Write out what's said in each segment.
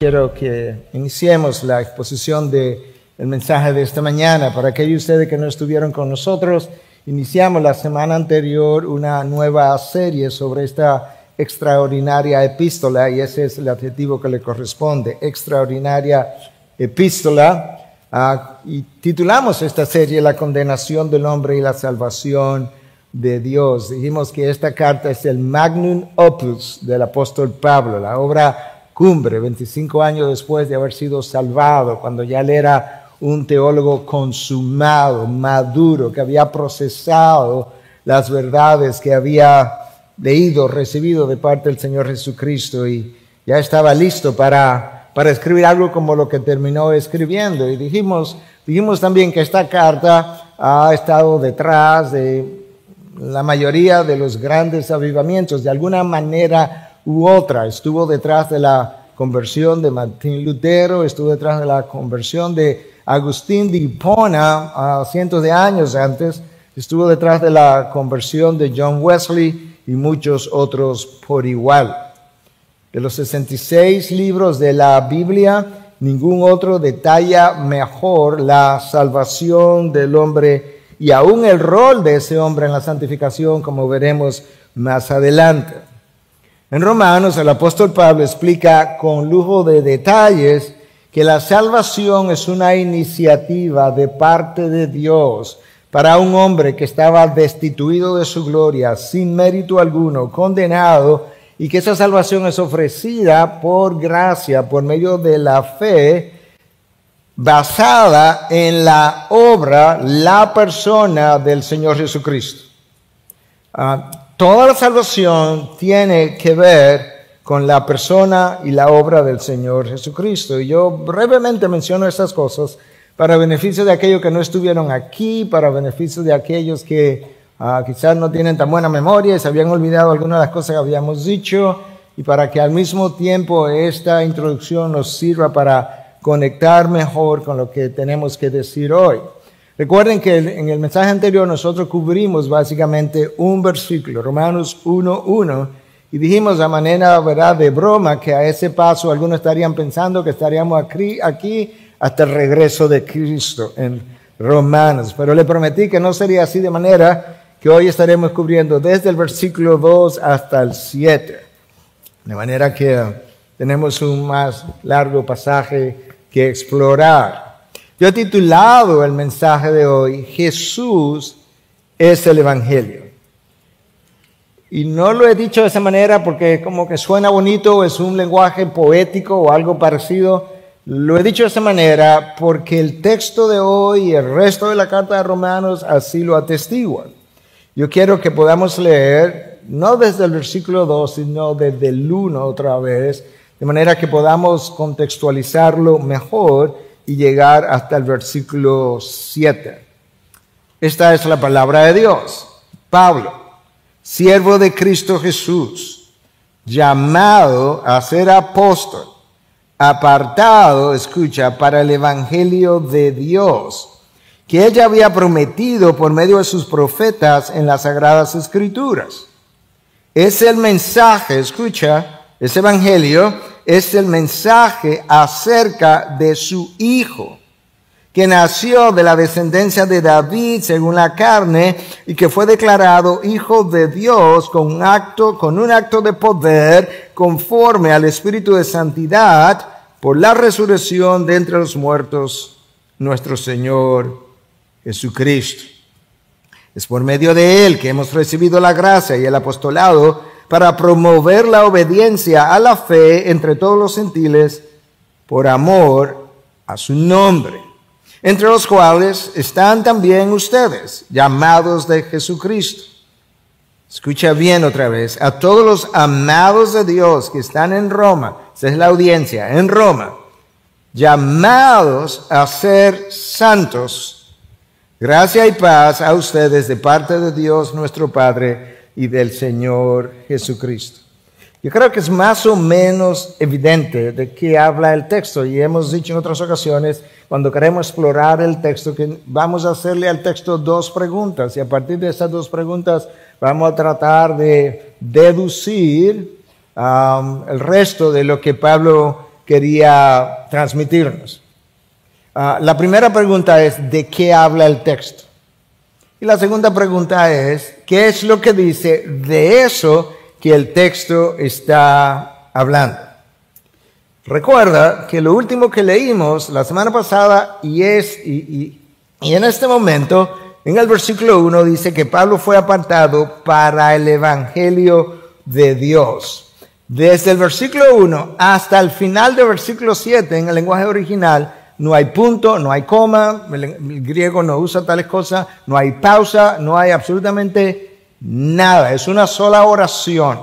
Quiero que iniciemos la exposición del mensaje de esta mañana. Para aquellos de ustedes que no estuvieron con nosotros, iniciamos la semana anterior una nueva serie sobre esta extraordinaria epístola, y ese es el adjetivo que le corresponde, extraordinaria epístola. Y titulamos esta serie La condenación del hombre y la salvación de Dios. Dijimos que esta carta es el magnum opus del apóstol Pablo, la obra cumbre, 25 años después de haber sido salvado, cuando ya él era un teólogo consumado, maduro, que había procesado las verdades que había leído, recibido de parte del Señor Jesucristo, y ya estaba listo para escribir algo como lo que terminó escribiendo. Y dijimos también que esta carta ha estado detrás de la mayoría de los grandes avivamientos, de alguna manera u otra. Estuvo detrás de la conversión de Martín Lutero, estuvo detrás de la conversión de Agustín de Hipona cientos de años antes, estuvo detrás de la conversión de John Wesley y muchos otros por igual. De los 66 libros de la Biblia, ningún otro detalla mejor la salvación del hombre y aún el rol de ese hombre en la santificación, como veremos más adelante. En Romanos, el apóstol Pablo explica con lujo de detalles que la salvación es una iniciativa de parte de Dios para un hombre que estaba destituido de su gloria, sin mérito alguno, condenado, y que esa salvación es ofrecida por gracia, por medio de la fe, basada en la obra, la persona del Señor Jesucristo. Toda la salvación tiene que ver con la persona y la obra del Señor Jesucristo. Y yo brevemente menciono estas cosas para beneficio de aquellos que no estuvieron aquí, para beneficio de aquellos que quizás no tienen tan buena memoria y se habían olvidado algunas de las cosas que habíamos dicho, y para que al mismo tiempo esta introducción nos sirva para conectar mejor con lo que tenemos que decir hoy. Recuerden que en el mensaje anterior nosotros cubrimos básicamente un versículo, Romanos 1:1, y dijimos a manera, ¿verdad?, de broma, que a ese paso algunos estarían pensando que estaríamos aquí hasta el regreso de Cristo en Romanos. Pero le prometí que no sería así, de manera que hoy estaremos cubriendo desde el versículo 2 hasta el 7. De manera que tenemos un más largo pasaje que explorar. Yo he titulado el mensaje de hoy, Jesús es el Evangelio. Y no lo he dicho de esa manera porque como que suena bonito, es un lenguaje poético o algo parecido. Lo he dicho de esa manera porque el texto de hoy y el resto de la carta de Romanos así lo atestiguan. Yo quiero que podamos leer, no desde el versículo 2, sino desde el 1 otra vez, de manera que podamos contextualizarlo mejor y llegar hasta el versículo 7. Esta es la palabra de Dios. Pablo, siervo de Cristo Jesús, llamado a ser apóstol, apartado, escucha, para el evangelio de Dios, que él ya había prometido por medio de sus profetas en las Sagradas Escrituras. Es el mensaje, escucha, ese evangelio es el mensaje acerca de su Hijo, que nació de la descendencia de David según la carne y que fue declarado Hijo de Dios con un acto de poder conforme al Espíritu de santidad por la resurrección de entre los muertos, nuestro Señor Jesucristo. Es por medio de él que hemos recibido la gracia y el apostolado para promover la obediencia a la fe entre todos los gentiles por amor a su nombre, entre los cuales están también ustedes, llamados de Jesucristo. Escucha bien otra vez, a todos los amados de Dios que están en Roma, esa es la audiencia, en Roma, llamados a ser santos, gracia y paz a ustedes de parte de Dios nuestro Padre y del Señor Jesucristo. Yo creo que es más o menos evidente de qué habla el texto, y hemos dicho en otras ocasiones, cuando queremos explorar el texto, que vamos a hacerle al texto dos preguntas, y a partir de esas dos preguntas vamos a tratar de deducir el resto de lo que Pablo quería transmitirnos. La primera pregunta es, ¿de qué habla el texto? Y la segunda pregunta es, ¿qué es lo que dice de eso que el texto está hablando? Recuerda que lo último que leímos la semana pasada y en este momento, en el versículo 1 dice que Pablo fue apartado para el evangelio de Dios. Desde el versículo 1 hasta el final del versículo 7 en el lenguaje original, no hay punto, no hay coma, el griego no usa tales cosas, no hay pausa, no hay absolutamente nada, es una sola oración.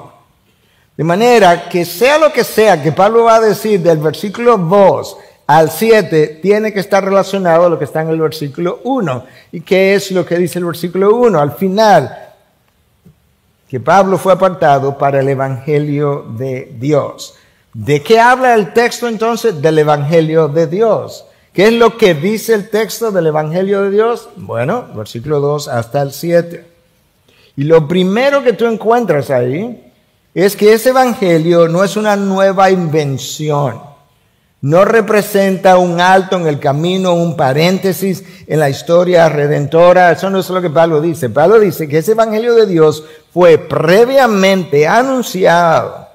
De manera que sea lo que sea que Pablo va a decir del versículo 2 al 7, tiene que estar relacionado a lo que está en el versículo 1. ¿Y qué es lo que dice el versículo 1? Al final, que Pablo fue apartado para el evangelio de Dios. ¿De qué habla el texto entonces? Del evangelio de Dios. ¿Qué es lo que dice el texto del evangelio de Dios? Bueno, versículo 2 hasta el 7. Y lo primero que tú encuentras ahí es que ese evangelio no es una nueva invención. No representa un alto en el camino, un paréntesis en la historia redentora. Eso no es lo que Pablo dice. Pablo dice que ese evangelio de Dios fue previamente anunciado.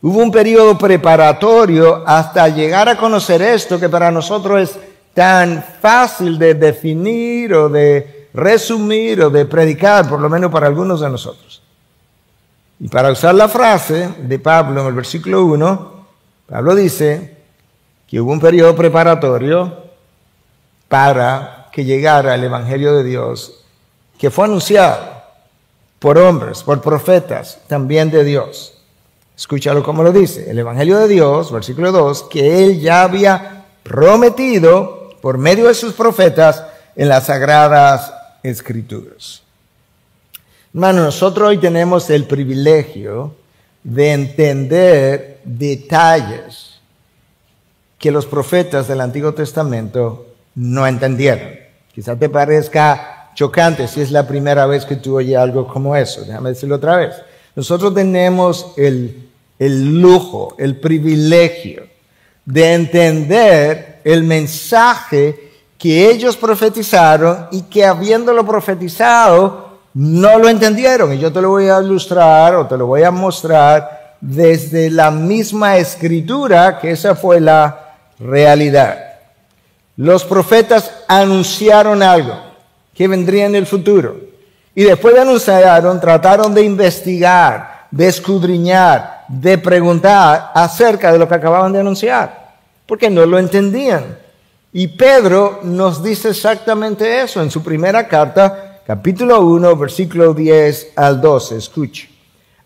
Hubo un periodo preparatorio hasta llegar a conocer esto que para nosotros es tan fácil de definir o de resumir o de predicar, por lo menos para algunos de nosotros. Y para usar la frase de Pablo en el versículo 1, Pablo dice que hubo un periodo preparatorio para que llegara el evangelio de Dios, que fue anunciado por hombres, por profetas, también de Dios. Escúchalo como lo dice, el evangelio de Dios, versículo 2, que él ya había prometido por medio de sus profetas en las sagradas escrituras. Hermano, nosotros hoy tenemos el privilegio de entender detalles que los profetas del Antiguo Testamento no entendieron. Quizá te parezca chocante si es la primera vez que tú oyes algo como eso. Déjame decirlo otra vez. Nosotros tenemos el lujo, el privilegio de entender el mensaje que ellos profetizaron y que habiéndolo profetizado no lo entendieron. Y yo te lo voy a ilustrar o te lo voy a mostrar desde la misma escritura, que esa fue la realidad. Los profetas anunciaron algo que vendría en el futuro. Y después de anunciaron, trataron de investigar, de escudriñar, de preguntar acerca de lo que acababan de anunciar, porque no lo entendían. Y Pedro nos dice exactamente eso en su primera carta, capítulo 1, versículo 10 al 12. Escuche.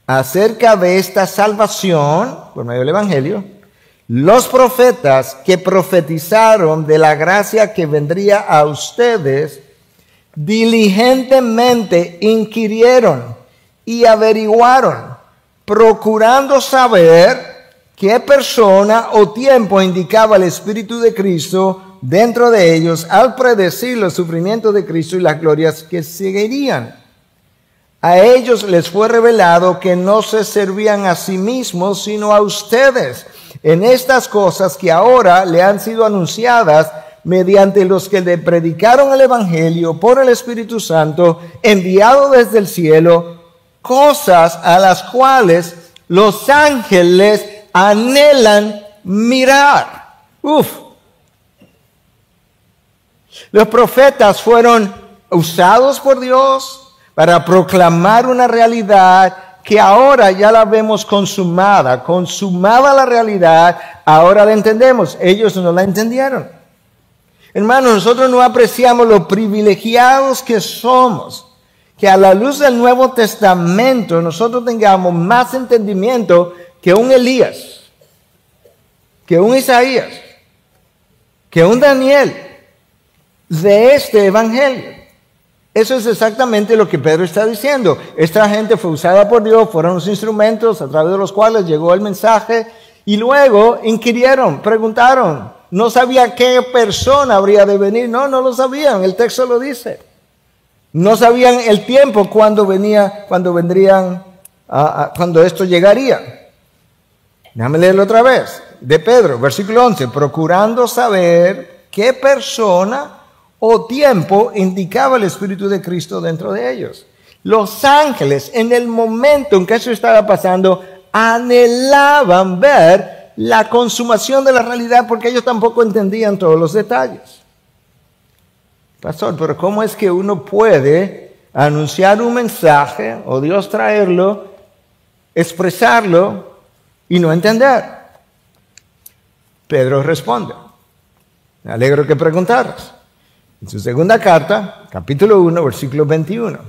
Acerca de esta salvación, por medio del evangelio, los profetas que profetizaron de la gracia que vendría a ustedes, diligentemente inquirieron y averiguaron, procurando saber qué persona o tiempo indicaba el Espíritu de Cristo dentro de ellos al predecir los sufrimientos de Cristo y las glorias que seguirían. A ellos les fue revelado que no se servían a sí mismos, sino a ustedes, en estas cosas que ahora le han sido anunciadas mediante los que le predicaron el Evangelio por el Espíritu Santo, enviado desde el cielo, cosas a las cuales los ángeles anhelan mirar. Los profetas fueron usados por Dios para proclamar una realidad que ahora ya la vemos consumada la realidad, ahora la entendemos. Ellos no la entendieron. Hermanos, nosotros no apreciamos lo privilegiados que somos, que a la luz del Nuevo Testamento nosotros tengamos más entendimiento que un Elías, que un Isaías, que un Daniel de este evangelio. Eso es exactamente lo que Pedro está diciendo. Esta gente fue usada por Dios, fueron los instrumentos a través de los cuales llegó el mensaje y luego inquirieron, preguntaron. No sabía qué persona habría de venir. No lo sabían. El texto lo dice. No sabían el tiempo cuando esto llegaría. Déjame leerlo otra vez. de Pedro, versículo 11, procurando saber qué persona o tiempo indicaba el Espíritu de Cristo dentro de ellos. Los ángeles, en el momento en que eso estaba pasando, anhelaban ver la consumación de la realidad porque ellos tampoco entendían todos los detalles. Pastor, pero ¿cómo es que uno puede anunciar un mensaje o Dios traerlo, expresarlo y no entender? Pedro responde. Me alegro que preguntaras. En su segunda carta, capítulo 1, versículo 21.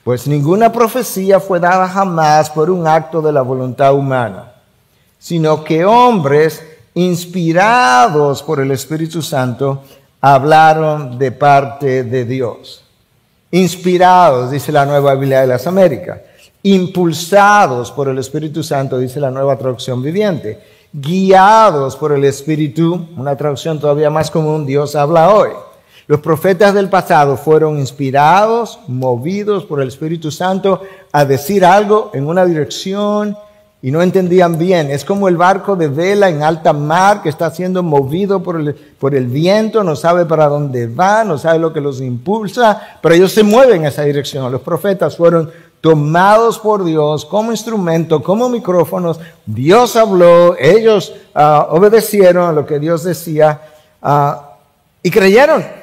Pues ninguna profecía fue dada jamás por un acto de la voluntad humana, sino que hombres inspirados por el Espíritu Santo hablaron de parte de Dios. Inspirados, dice la Nueva Biblia de las Américas. Impulsados por el Espíritu Santo, dice la Nueva Traducción Viviente. Guiados por el Espíritu, una traducción todavía más común, Dios habla hoy. Los profetas del pasado fueron inspirados, movidos por el Espíritu Santo a decir algo en una dirección y no entendían bien. Es como el barco de vela en alta mar que está siendo movido por el viento, no sabe para dónde va, no sabe lo que los impulsa, pero ellos se mueven en esa dirección. Los profetas fueron tomados por Dios como instrumento, como micrófonos. Dios habló, ellos obedecieron a lo que Dios decía y creyeron.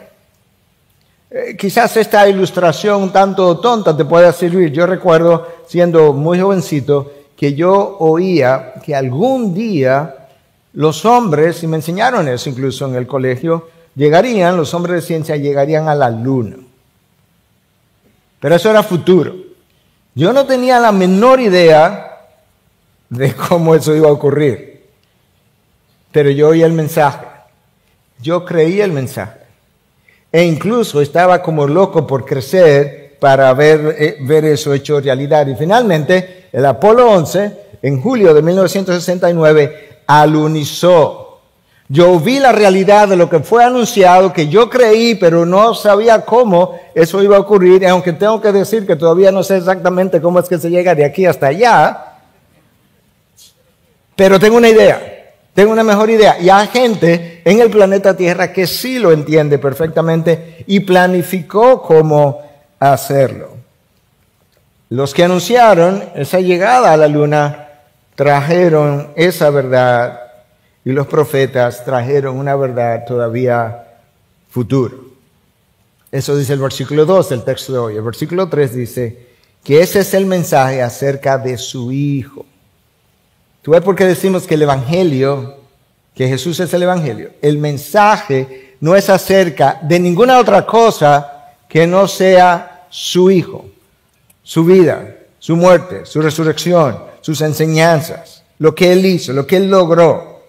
Quizás esta ilustración un tanto tonta te pueda servir. Yo recuerdo, siendo muy jovencito, que yo oía que algún día los hombres, y me enseñaron eso incluso en el colegio, los hombres de ciencia llegarían a la luna. Pero eso era futuro. Yo no tenía la menor idea de cómo eso iba a ocurrir. Pero yo oí el mensaje. Yo creí el mensaje. E incluso estaba como loco por crecer para ver eso hecho realidad. Y finalmente, el Apolo 11, en julio de 1969, alunizó. Yo vi la realidad de lo que fue anunciado, que yo creí, pero no sabía cómo eso iba a ocurrir. Aunque tengo que decir que todavía no sé exactamente cómo es que se llega de aquí hasta allá. Pero tengo una idea. Tengo una mejor idea. Y hay gente en el planeta Tierra que sí lo entiende perfectamente y planificó cómo hacerlo. Los que anunciaron esa llegada a la luna trajeron esa verdad y los profetas trajeron una verdad todavía futura. Eso dice el versículo 2 del texto de hoy. El versículo 3 dice que ese es el mensaje acerca de su Hijo. ¿Tú ves por qué decimos que el Evangelio, que Jesús es el Evangelio? El mensaje no es acerca de ninguna otra cosa que no sea su Hijo, su vida, su muerte, su resurrección, sus enseñanzas, lo que Él hizo, lo que Él logró.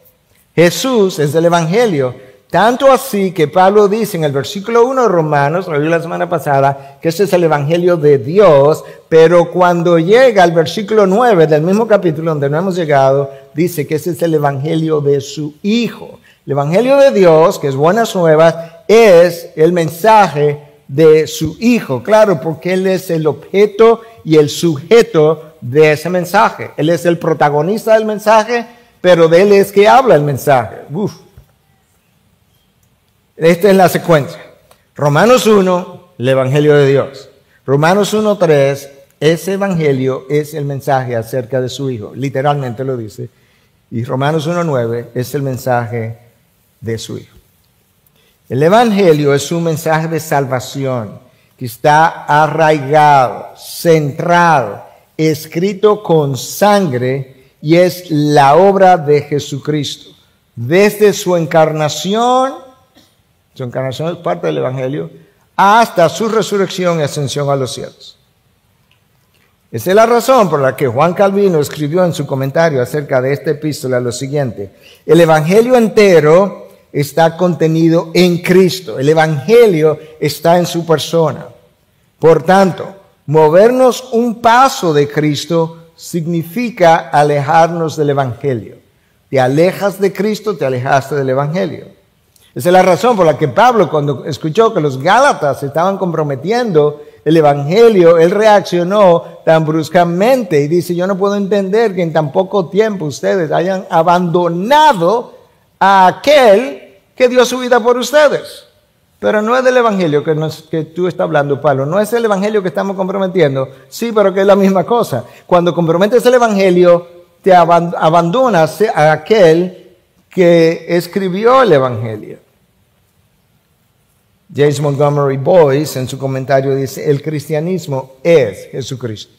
Jesús es el Evangelio. Tanto así que Pablo dice en el versículo 1 de Romanos, lo vi la semana pasada, que ese es el Evangelio de Dios, pero cuando llega al versículo 9 del mismo capítulo donde no hemos llegado, dice que ese es el Evangelio de su Hijo. El Evangelio de Dios, que es buenas nuevas, es el mensaje de su Hijo. Claro, porque Él es el objeto y el sujeto de ese mensaje. Él es el protagonista del mensaje, pero de Él es que habla el mensaje. Esta es la secuencia. Romanos 1, el Evangelio de Dios. Romanos 1:3, ese Evangelio es el mensaje acerca de su Hijo. Literalmente lo dice. Y Romanos 1:9 es el mensaje de su Hijo. El Evangelio es un mensaje de salvación que está arraigado, centrado, escrito con sangre y es la obra de Jesucristo. Desde su encarnación es parte del Evangelio, hasta su resurrección y ascensión a los cielos. Esa es la razón por la que Juan Calvino escribió en su comentario acerca de esta epístola lo siguiente: el Evangelio entero está contenido en Cristo. El Evangelio está en su persona. Por tanto, movernos un paso de Cristo significa alejarnos del Evangelio. Te alejas de Cristo, te alejaste del Evangelio. Esa es la razón por la que Pablo, cuando escuchó que los Gálatas estaban comprometiendo el Evangelio, él reaccionó tan bruscamente. Y dice, yo no puedo entender que en tan poco tiempo ustedes hayan abandonado a aquel que dio su vida por ustedes. Pero no es del evangelio que tú estás hablando, Pablo. No es el evangelio que estamos comprometiendo. Sí, pero que es la misma cosa. Cuando comprometes el evangelio, te abandonas a aquel que escribió el evangelio. James Montgomery Boyce en su comentario dice, el cristianismo es Jesucristo.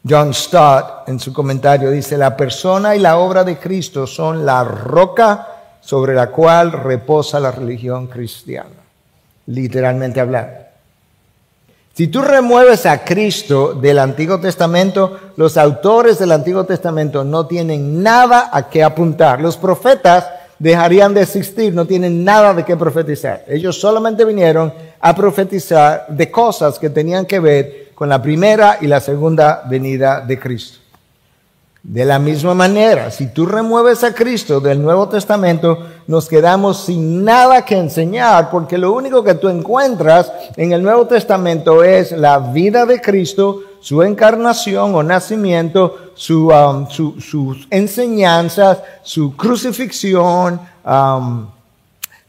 John Stott en su comentario dice, la persona y la obra de Cristo son la roca sobre la cual reposa la religión cristiana. Literalmente hablando. Si tú remueves a Cristo del Antiguo Testamento, los autores del Antiguo Testamento no tienen nada a qué apuntar. Los profetas dejarían de existir, no tienen nada de qué profetizar. Ellos solamente vinieron a profetizar de cosas que tenían que ver con la primera y la segunda venida de Cristo. De la misma manera, si tú remueves a Cristo del Nuevo Testamento, nos quedamos sin nada que enseñar, porque lo único que tú encuentras en el Nuevo Testamento es la vida de Cristo, su encarnación o nacimiento, sus enseñanzas, su crucifixión,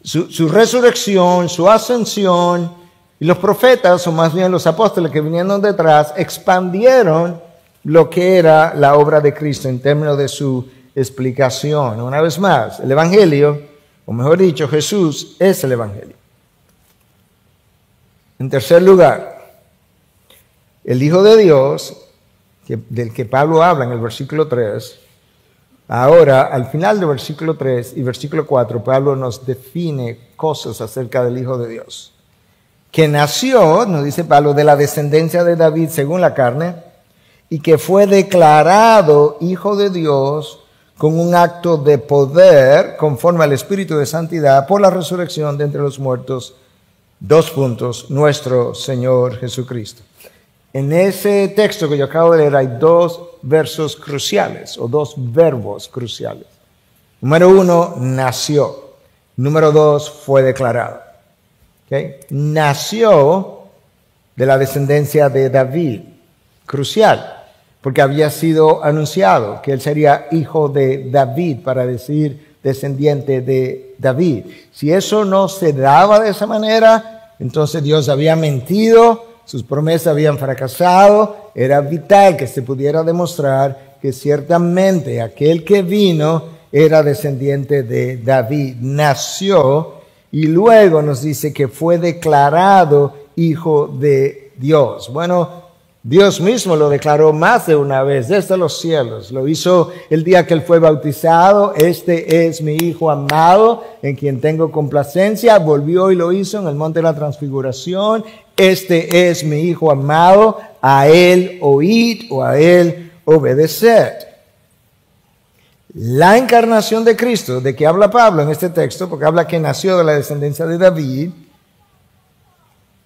su resurrección, su ascensión. Y los profetas, o más bien los apóstoles que vinieron detrás, expandieron lo que era la obra de Cristo en términos de su explicación. Una vez más, el Evangelio, o mejor dicho, Jesús es el Evangelio. En tercer lugar, el Hijo de Dios, del que Pablo habla en el versículo 3, ahora al final del versículo 3 y versículo 4, Pablo nos define cosas acerca del Hijo de Dios. Que nació, nos dice Pablo, de la descendencia de David según la carne, y que fue declarado Hijo de Dios con un acto de poder conforme al Espíritu de Santidad por la resurrección de entre los muertos. Nuestro Señor Jesucristo. En ese texto que yo acabo de leer hay dos versos cruciales o dos verbos cruciales. Número 1, nació. Número 2, fue declarado. ¿Okay? Nació de la descendencia de David. Crucial. Porque había sido anunciado que él sería hijo de David, para decir descendiente de David. Si eso no se daba de esa manera, entonces Dios había mentido, sus promesas habían fracasado. Era vital que se pudiera demostrar que ciertamente aquel que vino era descendiente de David. Nació y luego nos dice que fue declarado hijo de Dios. Bueno, Dios mismo lo declaró más de una vez desde los cielos. Lo hizo el día que él fue bautizado. Este es mi Hijo amado, en quien tengo complacencia. Volvió y lo hizo en el monte de la transfiguración. Este es mi Hijo amado, a él oíd o a él obedeced. La encarnación de Cristo, de que habla Pablo en este texto, porque habla que nació de la descendencia de David,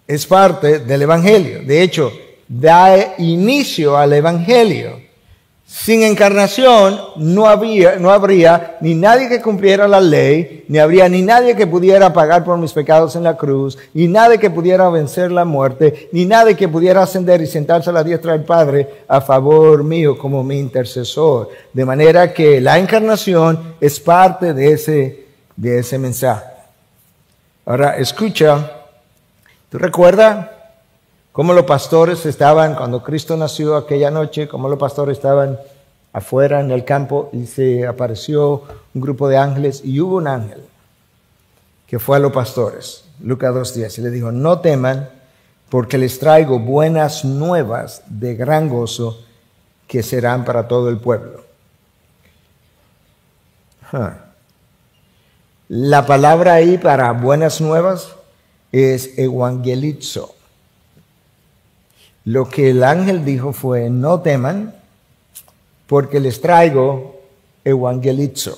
es parte del Evangelio. De hecho, da inicio al Evangelio. Sin encarnación no habría ni nadie que cumpliera la ley, ni habría ni nadie que pudiera pagar por mis pecados en la cruz, ni nadie que pudiera vencer la muerte, ni nadie que pudiera ascender y sentarse a la diestra del Padre a favor mío como mi intercesor. De manera que la encarnación es parte de ese mensaje. Ahora, escucha, ¿tú recuerdas cómo los pastores estaban, cuando Cristo nació aquella noche, cómo los pastores estaban afuera en el campo y se apareció un grupo de ángeles y hubo un ángel que fue a los pastores, Lucas 2:10, y les dijo, no teman porque les traigo buenas nuevas de gran gozo que serán para todo el pueblo. La palabra ahí para buenas nuevas es evangelizo. Lo que el ángel dijo fue, no teman, porque les traigo evangelizo.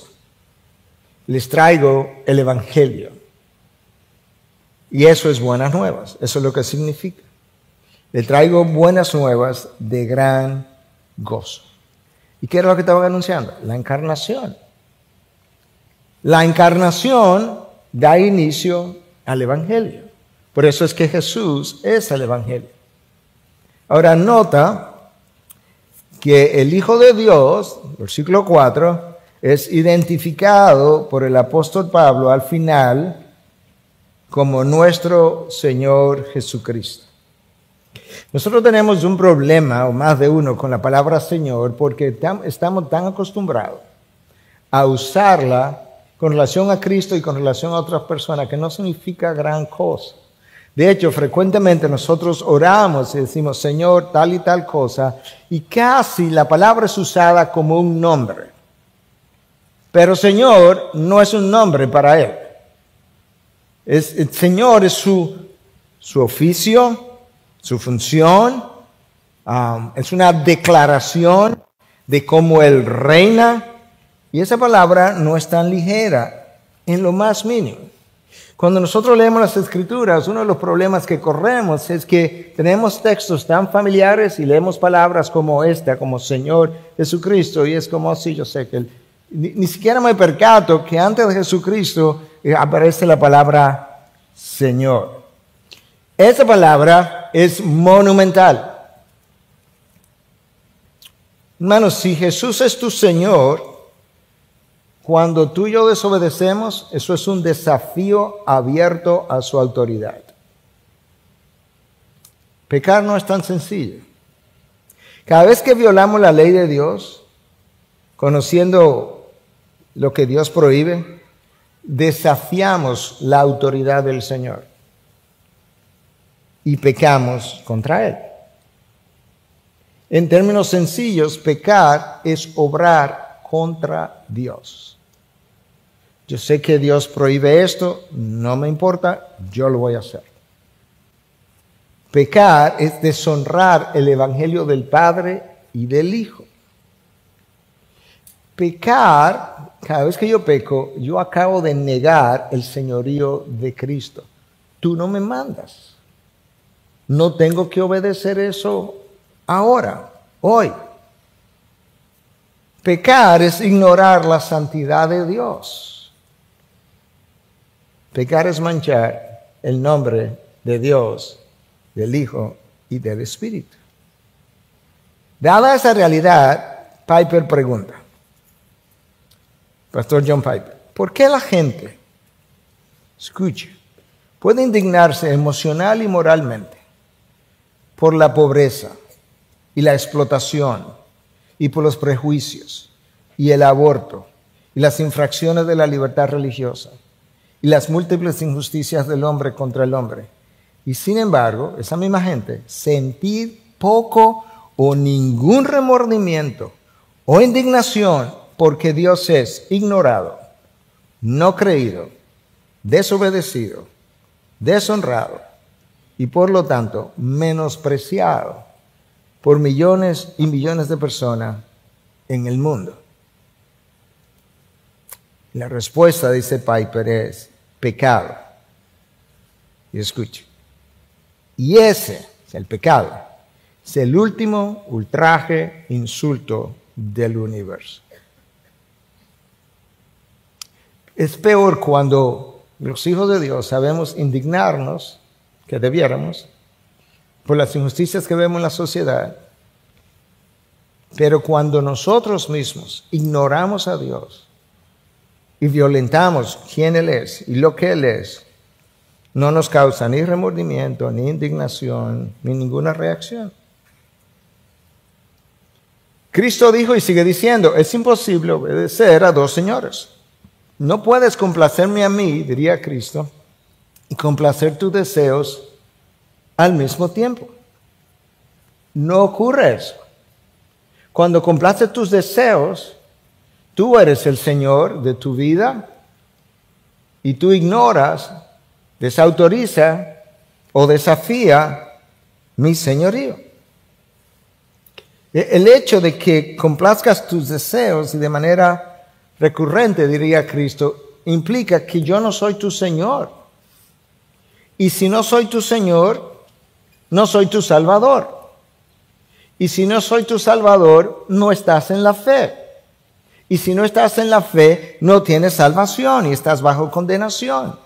Les traigo el evangelio. Y eso es buenas nuevas. Eso es lo que significa. Les traigo buenas nuevas de gran gozo. ¿Y qué era lo que estaban anunciando? La encarnación. La encarnación da inicio al evangelio. Por eso es que Jesús es el evangelio. Ahora nota que el Hijo de Dios, versículo 4, es identificado por el apóstol Pablo al final como nuestro Señor Jesucristo. Nosotros tenemos un problema, o más de uno, con la palabra Señor, porque estamos tan acostumbrados a usarla con relación a Cristo y con relación a otras personas, que no significa gran cosa. De hecho, frecuentemente nosotros oramos y decimos, Señor, tal y tal cosa, y casi la palabra es usada como un nombre. Pero Señor no es un nombre para Él. El Señor es su oficio, su función, es una declaración de cómo Él reina, y esa palabra no es tan ligera en lo más mínimo. Cuando nosotros leemos las Escrituras, uno de los problemas que corremos es que tenemos textos tan familiares y leemos palabras como esta, como Señor Jesucristo, y es como, sí, yo sé que ni siquiera me percato que antes de Jesucristo aparece la palabra Señor. Esa palabra es monumental. Hermanos, si Jesús es tu Señor, cuando tú y yo desobedecemos, eso es un desafío abierto a su autoridad. Pecar no es tan sencillo. Cada vez que violamos la ley de Dios, conociendo lo que Dios prohíbe, desafiamos la autoridad del Señor y pecamos contra Él. En términos sencillos, pecar es obrar contra Dios. Yo sé que Dios prohíbe esto, no me importa, yo lo voy a hacer. Pecar es deshonrar el evangelio del Padre y del Hijo. Pecar, cada vez que yo peco, yo acabo de negar el señorío de Cristo. Tú no me mandas. No tengo que obedecer eso ahora, hoy. Pecar es ignorar la santidad de Dios. Pecar es manchar el nombre de Dios, del Hijo y del Espíritu. Dada esa realidad, Piper pregunta, Pastor John Piper, ¿por qué la gente, escuche, puede indignarse emocional y moralmente por la pobreza y la explotación y por los prejuicios y el aborto y las infracciones de la libertad religiosa y las múltiples injusticias del hombre contra el hombre? Y sin embargo, esa misma gente sentir poco o ningún remordimiento o indignación porque Dios es ignorado, no creído, desobedecido, deshonrado y por lo tanto menospreciado por millones y millones de personas en el mundo. La respuesta, dice Piper, es pecado. Y escuche, y ese es el pecado, es el último ultraje, insulto del universo. Es peor cuando los hijos de Dios sabemos indignarnos, que debiéramos, por las injusticias que vemos en la sociedad, pero cuando nosotros mismos ignoramos a Dios y violentamos quién Él es y lo que Él es, no nos causa ni remordimiento, ni indignación, ni ninguna reacción. Cristo dijo y sigue diciendo, es imposible obedecer a dos señores. No puedes complacerme a mí, diría Cristo, y complacer tus deseos al mismo tiempo. No ocurre eso. Cuando complaces tus deseos, tú eres el Señor de tu vida y tú ignoras, desautoriza o desafía mi señorío. El hecho de que complazcas tus deseos y de manera recurrente, diría Cristo, implica que yo no soy tu Señor. Y si no soy tu Señor, no soy tu Salvador. Y si no soy tu Salvador, no estás en la fe. Y si no estás en la fe, no tienes salvación y estás bajo condenación.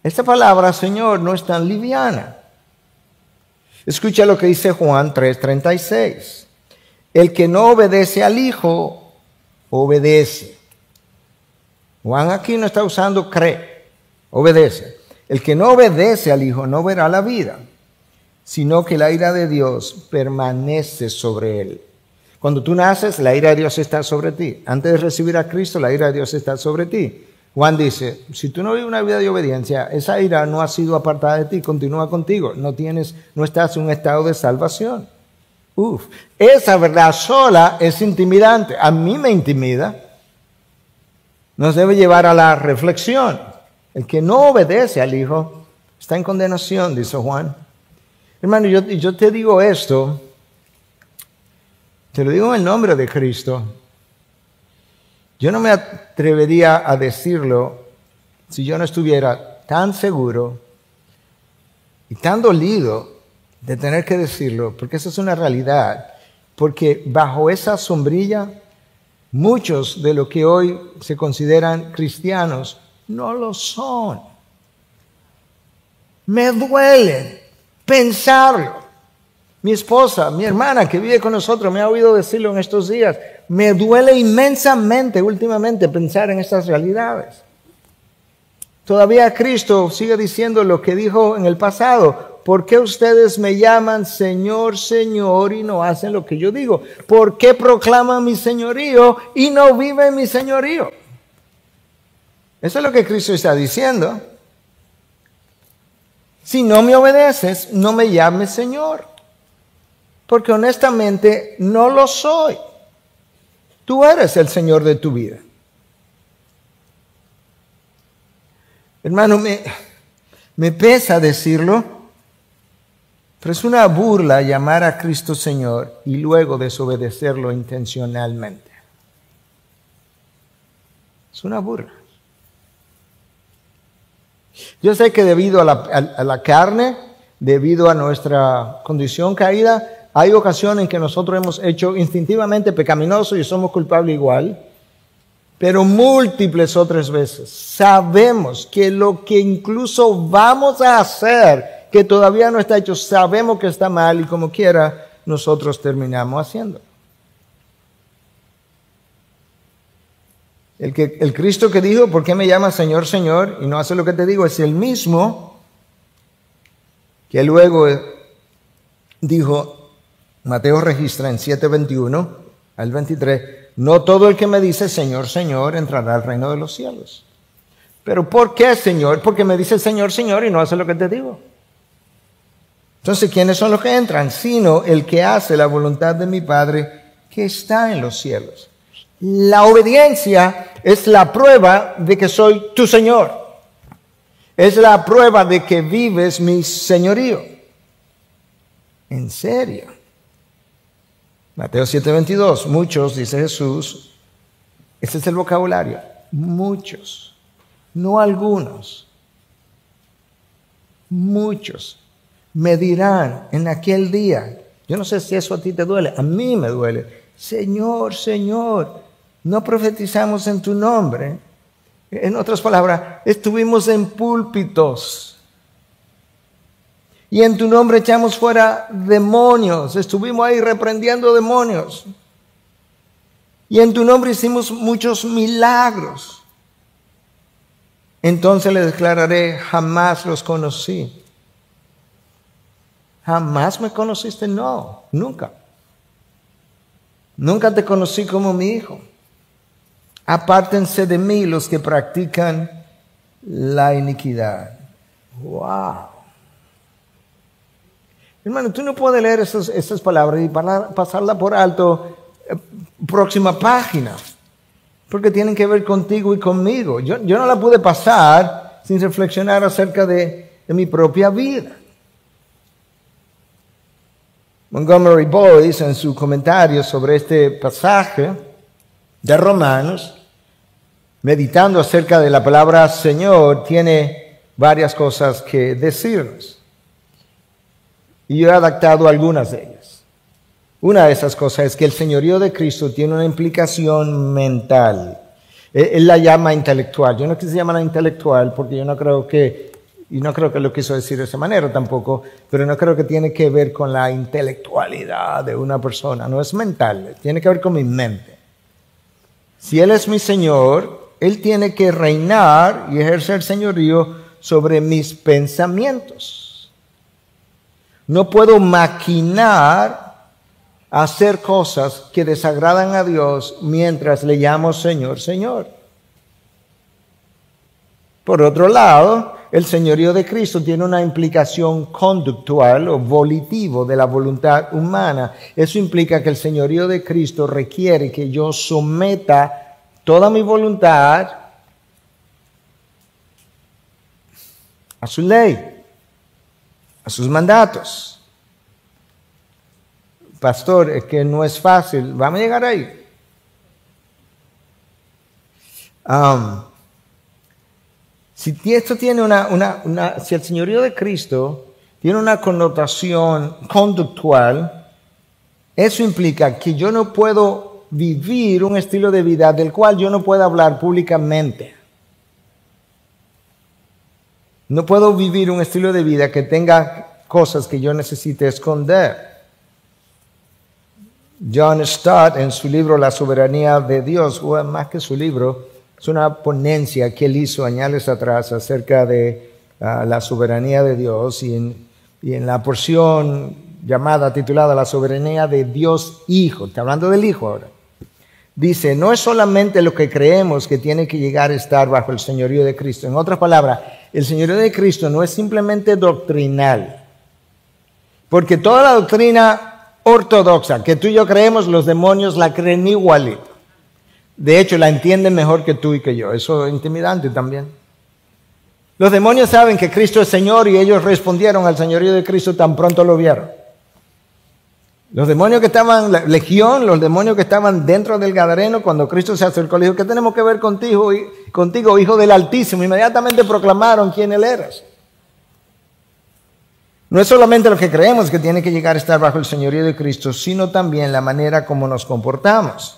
Esta palabra, Señor, no es tan liviana. Escucha lo que dice Juan 3:36. El que no obedece al Hijo, obedece. Juan aquí no está usando cree, obedece. El que no obedece al Hijo no verá la vida, sino que la ira de Dios permanece sobre él. Cuando tú naces, la ira de Dios está sobre ti. Antes de recibir a Cristo, la ira de Dios está sobre ti. Juan dice, si tú no vives una vida de obediencia, esa ira no ha sido apartada de ti, continúa contigo. No estás en un estado de salvación. Esa verdad sola es intimidante. A mí me intimida. Nos debe llevar a la reflexión. El que no obedece al Hijo está en condenación, dice Juan. Hermano, yo te digo esto, te lo digo en el nombre de Cristo. Yo no me atrevería a decirlo si yo no estuviera tan seguro y tan dolido de tener que decirlo, porque eso es una realidad. Porque bajo esa sombrilla, muchos de los que hoy se consideran cristianos no lo son. Me duele pensarlo. Mi esposa, mi hermana que vive con nosotros, me ha oído decirlo en estos días. Me duele inmensamente últimamente pensar en estas realidades. Todavía Cristo sigue diciendo lo que dijo en el pasado. ¿Por qué ustedes me llaman Señor, Señor y no hacen lo que yo digo? ¿Por qué proclaman mi señorío y no viven mi señorío? Eso es lo que Cristo está diciendo. Si no me obedeces, no me llames Señor. Porque honestamente no lo soy. Tú eres el Señor de tu vida. Hermano, me pesa decirlo, pero es una burla llamar a Cristo Señor y luego desobedecerlo intencionalmente. Es una burla. Yo sé que debido a la carne, debido a nuestra condición caída, hay ocasiones en que nosotros hemos hecho instintivamente pecaminoso y somos culpables igual, pero múltiples otras veces sabemos que lo que incluso vamos a hacer, que todavía no está hecho, sabemos que está mal y como quiera nosotros terminamos haciendo. El Cristo que dijo, ¿por qué me llamas Señor, Señor? Y no hace lo que te digo, es el mismo que luego dijo, Mateo registra en 7:21 al 23, no todo el que me dice Señor, Señor entrará al reino de los cielos. ¿Pero por qué, Señor? Porque me dice Señor, Señor y no hace lo que te digo. Entonces, ¿quiénes son los que entran? Sino el que hace la voluntad de mi Padre que está en los cielos. La obediencia es la prueba de que soy tu Señor. Es la prueba de que vives mi señorío. En serio. Mateo 7:22. Muchos, dice Jesús, este es el vocabulario. Muchos, no algunos. Muchos me dirán en aquel día. Yo no sé si eso a ti te duele. A mí me duele. Señor, Señor, no profetizamos en tu nombre. En otras palabras, estuvimos en púlpitos. Y en tu nombre echamos fuera demonios. Estuvimos ahí reprendiendo demonios. Y en tu nombre hicimos muchos milagros. Entonces les declararé, jamás los conocí. ¿Jamás me conociste? No, nunca. Nunca te conocí como mi hijo. Apártense de mí los que practican la iniquidad. ¡Wow! Hermano, tú no puedes leer esas palabras y pasarla por alto. Próxima página. Porque tienen que ver contigo y conmigo. Yo no la pude pasar sin reflexionar acerca de mi propia vida. Montgomery Boyce, en su comentario sobre este pasaje de Romanos, meditando acerca de la palabra Señor, tiene varias cosas que decirnos. Y yo he adaptado algunas de ellas. Una de esas cosas es que el señorío de Cristo tiene una implicación mental. Él la llama intelectual. Yo no quise llamarla intelectual porque yo no creo que y no creo que lo quiso decir de esa manera tampoco, pero no creo que tiene que ver con la intelectualidad de una persona, no es mental, tiene que ver con mi mente. Si Él es mi Señor, Él tiene que reinar y ejercer señorío sobre mis pensamientos. No puedo maquinar hacer cosas que desagradan a Dios mientras le llamo Señor, Señor. Por otro lado, el señorío de Cristo tiene una implicación conductual o volitivo de la voluntad humana. Eso implica que el señorío de Cristo requiere que yo someta toda mi voluntad a su ley, a sus mandatos. Pastor, es que no es fácil. Vamos a llegar ahí. Si esto tiene si el señorío de Cristo tiene una connotación conductual, eso implica que yo no puedo vivir un estilo de vida del cual yo no pueda hablar públicamente. No puedo vivir un estilo de vida que tenga cosas que yo necesite esconder. John Stott, en su libro La soberanía de Dios, o más que su libro, es una ponencia que él hizo años atrás acerca de la soberanía de Dios, y en la porción titulada La soberanía de Dios Hijo, está hablando del Hijo ahora, dice, no es solamente lo que creemos que tiene que llegar a estar bajo el señorío de Cristo. En otras palabras, el señorío de Cristo no es simplemente doctrinal, porque toda la doctrina ortodoxa que tú y yo creemos, los demonios la creen igualito. De hecho, la entienden mejor que tú y que yo. Eso es intimidante también. Los demonios saben que Cristo es Señor y ellos respondieron al señorío de Cristo tan pronto lo vieron. Los demonios que estaban, la legión, los demonios que estaban dentro del Gadareno, cuando Cristo se acercó, le dijo, ¿qué tenemos que ver contigo, Hijo del Altísimo? Inmediatamente proclamaron quién Él era. No es solamente lo que creemos que tiene que llegar a estar bajo el señorío de Cristo, sino también la manera como nos comportamos.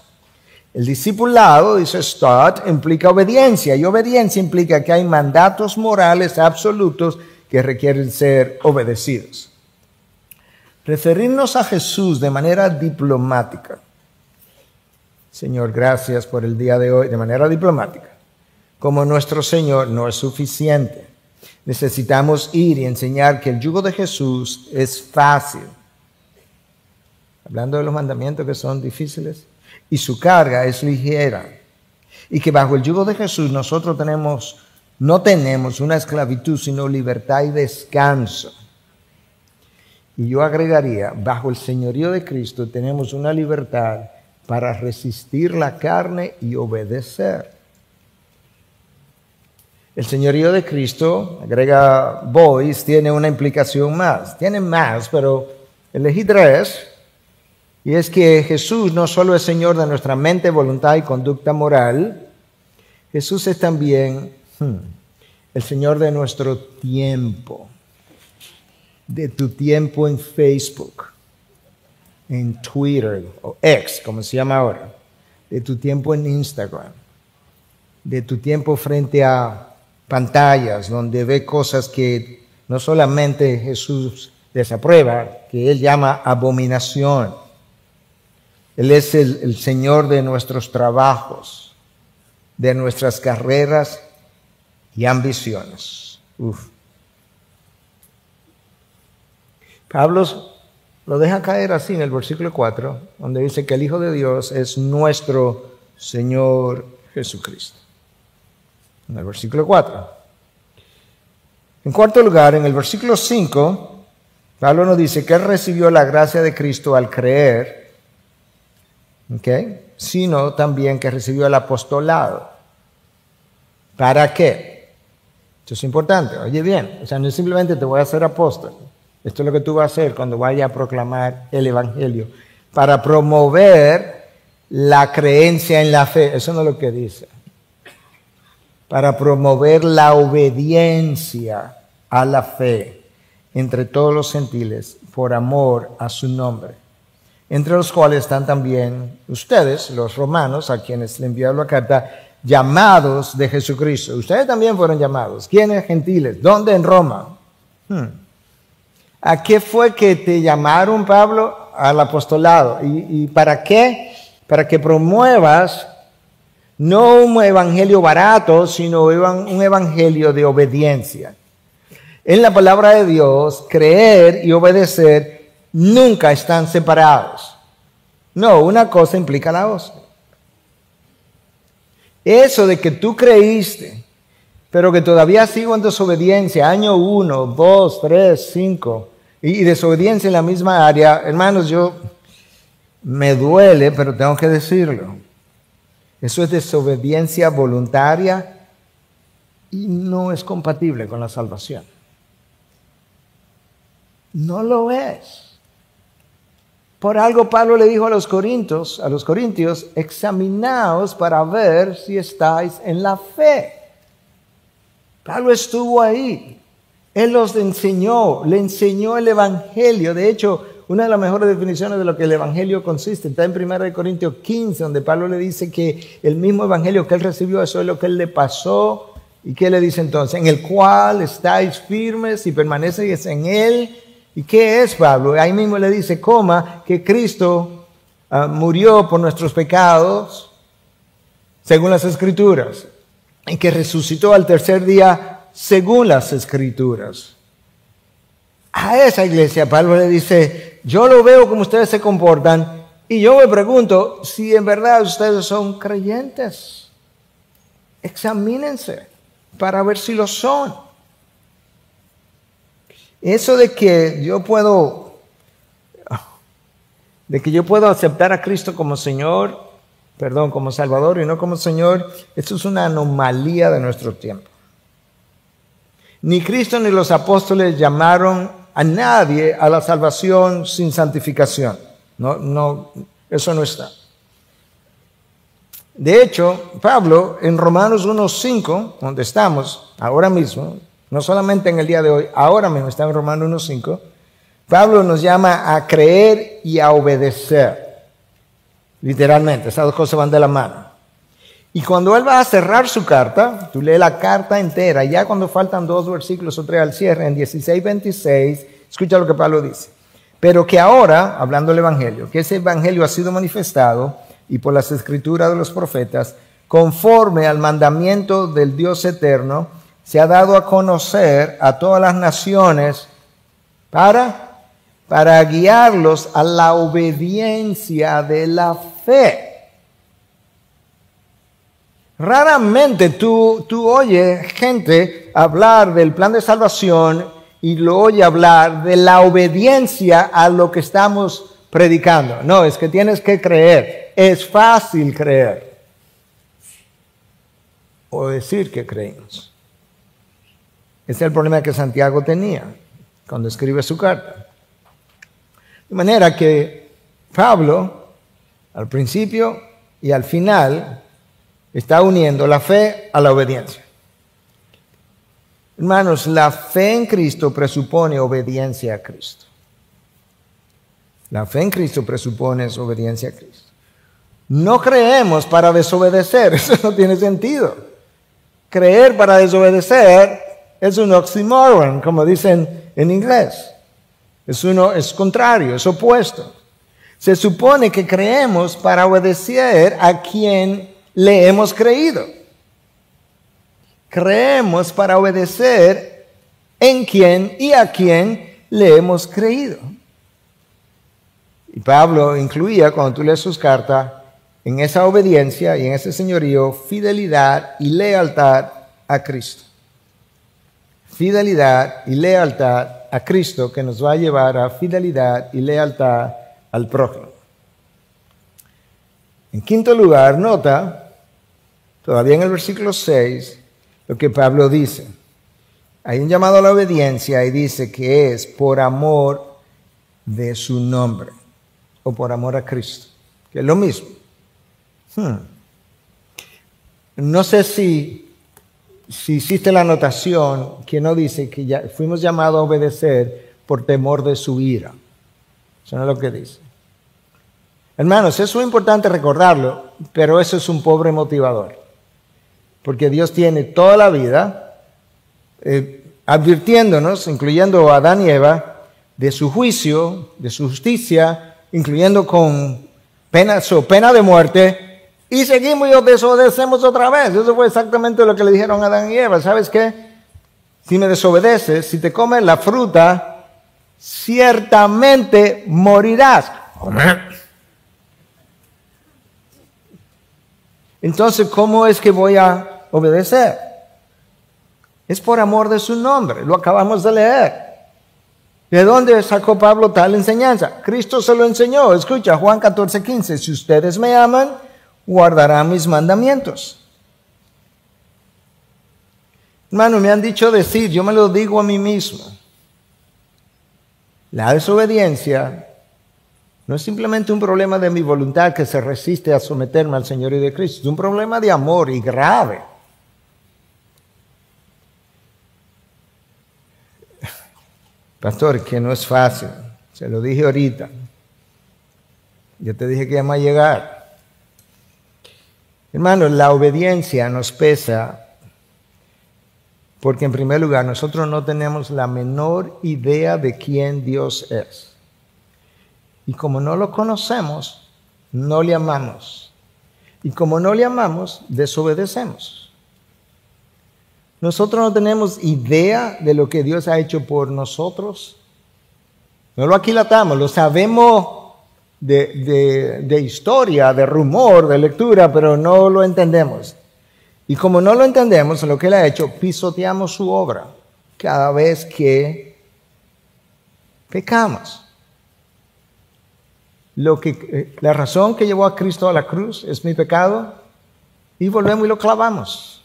El discipulado, dice Stott, implica obediencia, y obediencia implica que hay mandatos morales absolutos que requieren ser obedecidos. Referirnos a Jesús de manera diplomática. Señor, gracias por el día de hoy, de manera diplomática, como nuestro Señor, no es suficiente. Necesitamos ir y enseñar que el yugo de Jesús es fácil. Hablando de los mandamientos que son difíciles. Y su carga es ligera. Y que bajo el yugo de Jesús nosotros no tenemos una esclavitud, sino libertad y descanso. Y yo agregaría, bajo el señorío de Cristo tenemos una libertad para resistir la carne y obedecer. El señorío de Cristo, agrega Boyce, tiene una implicación más. Tiene más, pero elegí tres. Y es que Jesús no solo es Señor de nuestra mente, voluntad y conducta moral. Jesús es también el Señor de nuestro tiempo. De tu tiempo en Facebook, en Twitter, o X, como se llama ahora. De tu tiempo en Instagram. De tu tiempo frente a pantallas donde ve cosas que no solamente Jesús desaprueba, que Él llama abominación. Él es el Señor de nuestros trabajos, de nuestras carreras y ambiciones. Pablo lo deja caer así en el versículo 4, donde dice que el Hijo de Dios es nuestro Señor Jesucristo. En el versículo 4. En cuarto lugar, en el versículo 5, Pablo nos dice que Él recibió la gracia de Cristo al creer, sino también que recibió el apostolado. ¿Para qué? Esto es importante, oye bien, o sea, no es simplemente te voy a hacer apóstol. Esto es lo que tú vas a hacer cuando vayas a proclamar el Evangelio. Para promover la creencia en la fe. Eso no es lo que dice. Para promover la obediencia a la fe entre todos los gentiles por amor a su nombre. Entre los cuales están también ustedes, los romanos, a quienes le envió la carta, llamados de Jesucristo. Ustedes también fueron llamados. ¿Quiénes? Gentiles. ¿Dónde? En Roma. ¿A qué fue que te llamaron, Pablo? Al apostolado. ¿Y para qué? Para que promuevas no un evangelio barato, sino un evangelio de obediencia. En la palabra de Dios, creer y obedecer nunca están separados. No, una cosa implica la otra. Eso de que tú creíste, pero que todavía sigo en desobediencia, año 1, 2, 3, 5, y desobediencia en la misma área, hermanos, me duele, pero tengo que decirlo. Eso es desobediencia voluntaria y no es compatible con la salvación. No lo es. Por algo Pablo le dijo a los corintios, examinaos para ver si estáis en la fe. Pablo estuvo ahí. Él los enseñó, le enseñó el evangelio. De hecho, una de las mejores definiciones de lo que el evangelio consiste está en 1 Corintios 15, donde Pablo le dice que el mismo evangelio que él recibió, eso es lo que él le pasó. ¿Y qué le dice entonces? En el cual estáis firmes y permanecéis en él. ¿Y qué es, Pablo? Ahí mismo le dice, que Cristo murió por nuestros pecados, según las Escrituras, y que resucitó al tercer día, según las Escrituras. A esa iglesia, Pablo le dice, yo lo veo como ustedes se comportan, y yo me pregunto si en verdad ustedes son creyentes. Examínense para ver si lo son. Eso de que yo puedo aceptar a Cristo como Señor, como Salvador y no como Señor, eso es una anomalía de nuestro tiempo. Ni Cristo ni los apóstoles llamaron a nadie a la salvación sin santificación. No, eso no está. De hecho, Pablo en Romanos 1:5, donde estamos ahora mismo, no solamente en el día de hoy, ahora mismo está en Romanos 1:5, Pablo nos llama a creer y a obedecer. Literalmente, esas dos cosas van de la mano. Y cuando él va a cerrar su carta, tú lees la carta entera, ya cuando faltan 2 versículos o 3 al cierre, en 16-26, escucha lo que Pablo dice. Pero que ahora, hablando del evangelio, que ese evangelio ha sido manifestado, y por las escrituras de los profetas, conforme al mandamiento del Dios eterno, se ha dado a conocer a todas las naciones para guiarlos a la obediencia de la fe. Raramente tú oyes gente hablar del plan de salvación y lo oye hablar de la obediencia a lo que estamos predicando. No, es que tienes que creer. Es fácil creer o decir que creemos. Ese es el problema que Santiago tenía cuando escribe su carta. De manera que Pablo, al principio y al final, está uniendo la fe a la obediencia. Hermanos, la fe en Cristo presupone obediencia a Cristo. La fe en Cristo presupone obediencia a Cristo. No creemos para desobedecer, eso no tiene sentido. Creer para desobedecer es un oxímoron, como dicen en inglés. Es contrario, es opuesto. Se supone que creemos para obedecer a quien le hemos creído. Creemos para obedecer en quien y a quien le hemos creído. Y Pablo incluía, cuando tú lees sus cartas, en esa obediencia y en ese señorío, fidelidad y lealtad a Cristo. Fidelidad y lealtad a Cristo, que nos va a llevar a fidelidad y lealtad al prójimo. En quinto lugar, nota, todavía en el versículo 6, lo que Pablo dice. Hay un llamado a la obediencia y dice que es por amor de su nombre o por amor a Cristo, que es lo mismo. No sé si hiciste la anotación que no dice que ya fuimos llamados a obedecer por temor de su ira. Eso no es lo que dice. Hermanos, eso es importante recordarlo, pero eso es un pobre motivador. porque Dios tiene toda la vida advirtiéndonos, incluyendo a Adán y Eva, de su juicio, de su justicia, incluyendo con pena de muerte, y seguimos y desobedecemos otra vez. Eso fue exactamente lo que le dijeron a Adán y Eva. ¿Sabes qué? Si me desobedeces, si te comes la fruta, ciertamente morirás. Entonces, ¿cómo es que voy a obedecer? Es por amor de su nombre. Lo acabamos de leer. ¿De dónde sacó Pablo tal enseñanza? Cristo se lo enseñó. Escucha, Juan 14:15. Si ustedes me aman, guardarán mis mandamientos. Hermano, me han dicho decir, yo me lo digo a mí mismo. La desobediencia no es simplemente un problema de mi voluntad que se resiste a someterme al Señor y de Cristo. Es un problema de amor y grave. Pastor, que no es fácil. Se lo dije ahorita. Yo te dije que íbamos a llegar. Hermano, la obediencia nos pesa porque en primer lugar nosotros no tenemos la menor idea de quién Dios es. Y como no lo conocemos, no le amamos. Y como no le amamos, desobedecemos. Nosotros no tenemos idea de lo que Dios ha hecho por nosotros. No lo aquilatamos, lo sabemos de historia, de rumor, de lectura, pero no lo entendemos. Y como no lo entendemos, lo que Él ha hecho, pisoteamos su obra cada vez que pecamos. La razón que llevó a Cristo a la cruz es mi pecado, y volvemos y lo clavamos.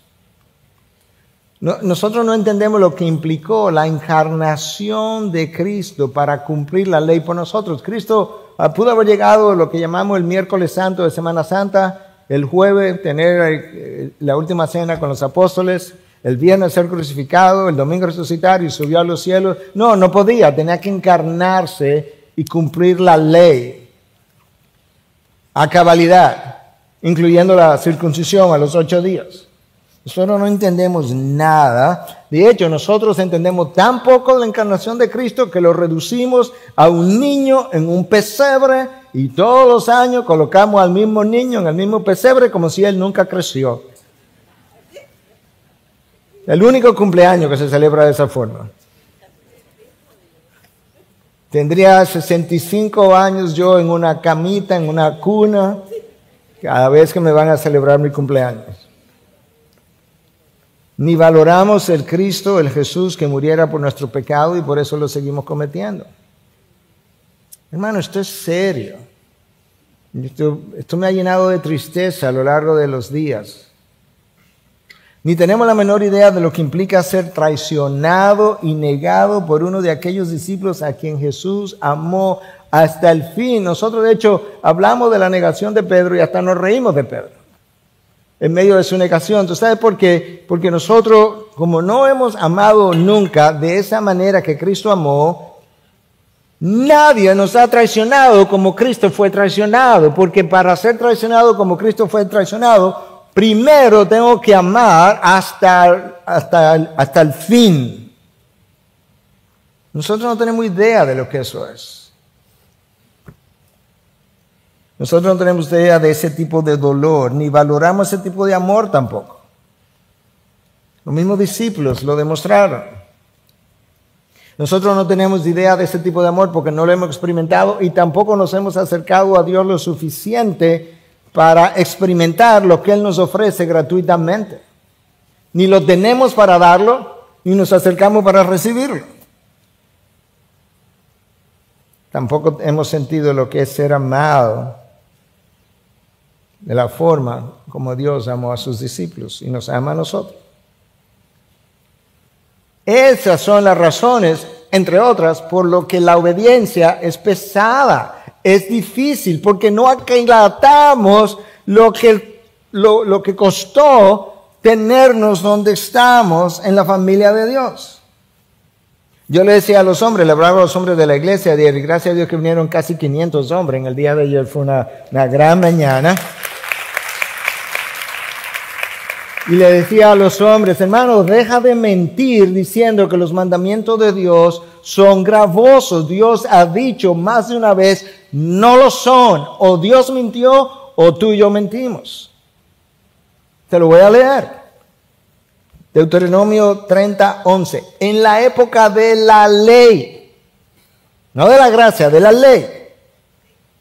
Nosotros no entendemos lo que implicó la encarnación de Cristo para cumplir la ley por nosotros. Cristo pudo haber llegado lo que llamamos el miércoles santo de Semana Santa, el jueves tener la última cena con los apóstoles, el viernes ser crucificado, el domingo resucitar y subió a los cielos. No podía, tenía que encarnarse y cumplir la ley a cabalidad, incluyendo la circuncisión a los 8 días. Nosotros no entendemos nada. De hecho, nosotros entendemos tan poco de la encarnación de Cristo que lo reducimos a un niño en un pesebre y todos los años colocamos al mismo niño en el mismo pesebre como si él nunca creció. El único cumpleaños que se celebra de esa forma. Tendría 65 años yo en una camita, en una cuna, cada vez que me van a celebrar mi cumpleaños. Ni valoramos el Cristo, el Jesús que muriera por nuestro pecado y por eso lo seguimos cometiendo. Hermano, esto es serio. Esto me ha llenado de tristeza a lo largo de los días. Ni tenemos la menor idea de lo que implica ser traicionado y negado por uno de aquellos discípulos a quien Jesús amó hasta el fin. Nosotros, de hecho, hablamos de la negación de Pedro y hasta nos reímos de Pedro en medio de su negación. ¿Tú sabes por qué? Porque nosotros, como no hemos amado nunca de esa manera que Cristo amó, nadie nos ha traicionado como Cristo fue traicionado. Porque para ser traicionado como Cristo fue traicionado, primero tengo que amar hasta el fin. Nosotros no tenemos idea de lo que eso es. Nosotros no tenemos idea de ese tipo de dolor, ni valoramos ese tipo de amor tampoco. Los mismos discípulos lo demostraron. Nosotros no tenemos idea de ese tipo de amor porque no lo hemos experimentado y tampoco nos hemos acercado a Dios lo suficiente para experimentar lo que Él nos ofrece gratuitamente. Ni lo tenemos para darlo, ni nos acercamos para recibirlo. Tampoco hemos sentido lo que es ser amado de la forma como Dios amó a sus discípulos y nos ama a nosotros. Esas son las razones, entre otras, por lo que la obediencia es pesada, es difícil, porque no aquilatamos lo que costó tenernos donde estamos en la familia de Dios. Yo le decía a los hombres, le hablaba a los hombres de la iglesia ayer, y gracias a Dios que vinieron casi 500 hombres en el día de ayer, fue una gran mañana. Y le decía a los hombres, hermanos, deja de mentir diciendo que los mandamientos de Dios son gravosos. Dios ha dicho más de una vez, no lo son. O Dios mintió o tú y yo mentimos. Te lo voy a leer. Deuteronomio 30:11. En la época de la ley, no de la gracia, de la ley,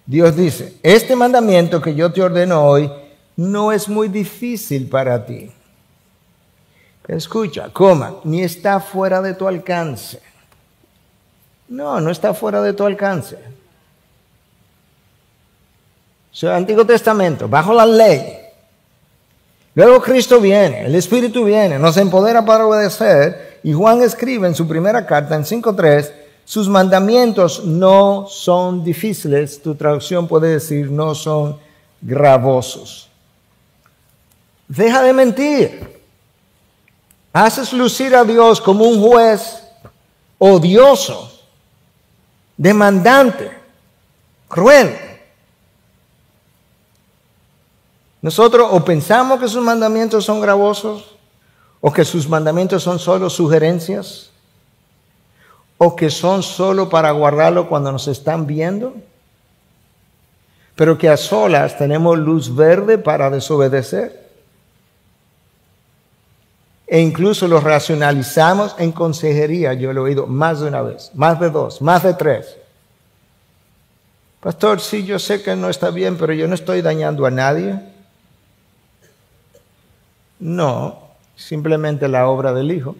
Dios dice, este mandamiento que yo te ordeno hoy no es muy difícil para ti. Escucha, ni está fuera de tu alcance. No está fuera de tu alcance. O sea, Antiguo Testamento, bajo la ley. Luego Cristo viene, el Espíritu viene, nos empodera para obedecer. Y Juan escribe en su primera carta, en 5:3, sus mandamientos no son difíciles. Tu traducción puede decir, no son gravosos. Deja de mentir. Haces lucir a Dios como un juez odioso, demandante, cruel. Nosotros o pensamos que sus mandamientos son gravosos, o que sus mandamientos son solo sugerencias, o que son solo para guardarlo cuando nos están viendo, pero que a solas tenemos luz verde para desobedecer. E incluso los racionalizamos en consejería. Yo lo he oído más de una vez, más de 2, más de 3. Pastor, sí, yo sé que no está bien, pero yo no estoy dañando a nadie. No, simplemente la obra del Hijo.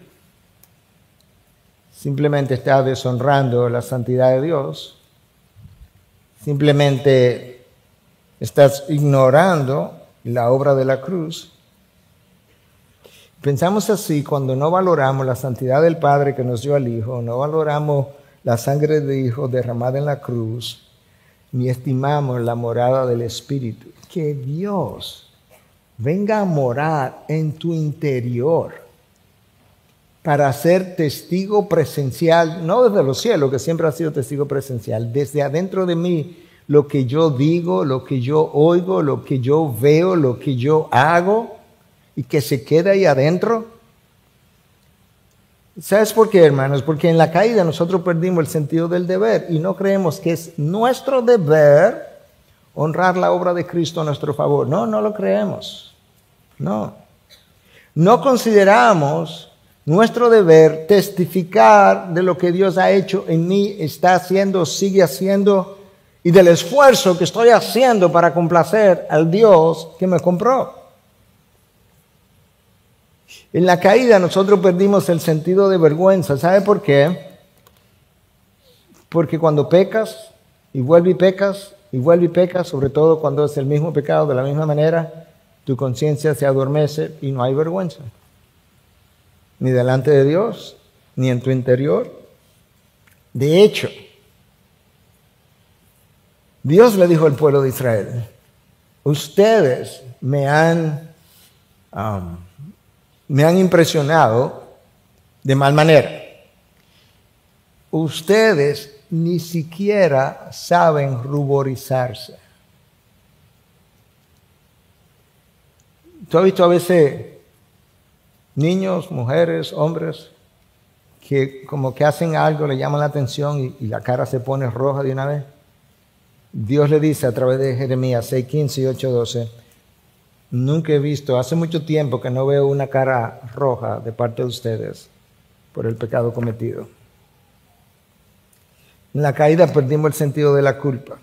Simplemente está deshonrando la santidad de Dios. Simplemente estás ignorando la obra de la cruz. Pensamos así cuando no valoramos la santidad del Padre que nos dio al Hijo, no valoramos la sangre del Hijo derramada en la cruz, ni estimamos la morada del Espíritu. Que Dios venga a morar en tu interior para ser testigo presencial, no desde los cielos, que siempre ha sido testigo presencial, desde adentro de mí, lo que yo digo, lo que yo oigo, lo que yo veo, lo que yo hago, y que se quede ahí adentro. ¿Sabes por qué, hermanos? Porque en la caída nosotros perdimos el sentido del deber y no creemos que es nuestro deber honrar la obra de Cristo a nuestro favor. No lo creemos. No consideramos nuestro deber testificar de lo que Dios ha hecho en mí, está haciendo, sigue haciendo, y del esfuerzo que estoy haciendo para complacer al Dios que me compró. En la caída nosotros perdimos el sentido de vergüenza. ¿Sabe por qué? Porque cuando pecas y vuelve y pecas y vuelve y pecas, sobre todo cuando es el mismo pecado de la misma manera, tu conciencia se adormece y no hay vergüenza. Ni delante de Dios, ni en tu interior. De hecho, Dios le dijo al pueblo de Israel, ustedes me han impresionado de mal manera. Ustedes ni siquiera saben ruborizarse. ¿Tú has visto a veces niños, mujeres, hombres que como que hacen algo, le llaman la atención y la cara se pone roja de una vez? Dios le dice a través de Jeremías 6:15 y 8:12, nunca he visto, hace mucho tiempo que no veo una cara roja de parte de ustedes por el pecado cometido. En la caída perdimos el sentido de la culpa,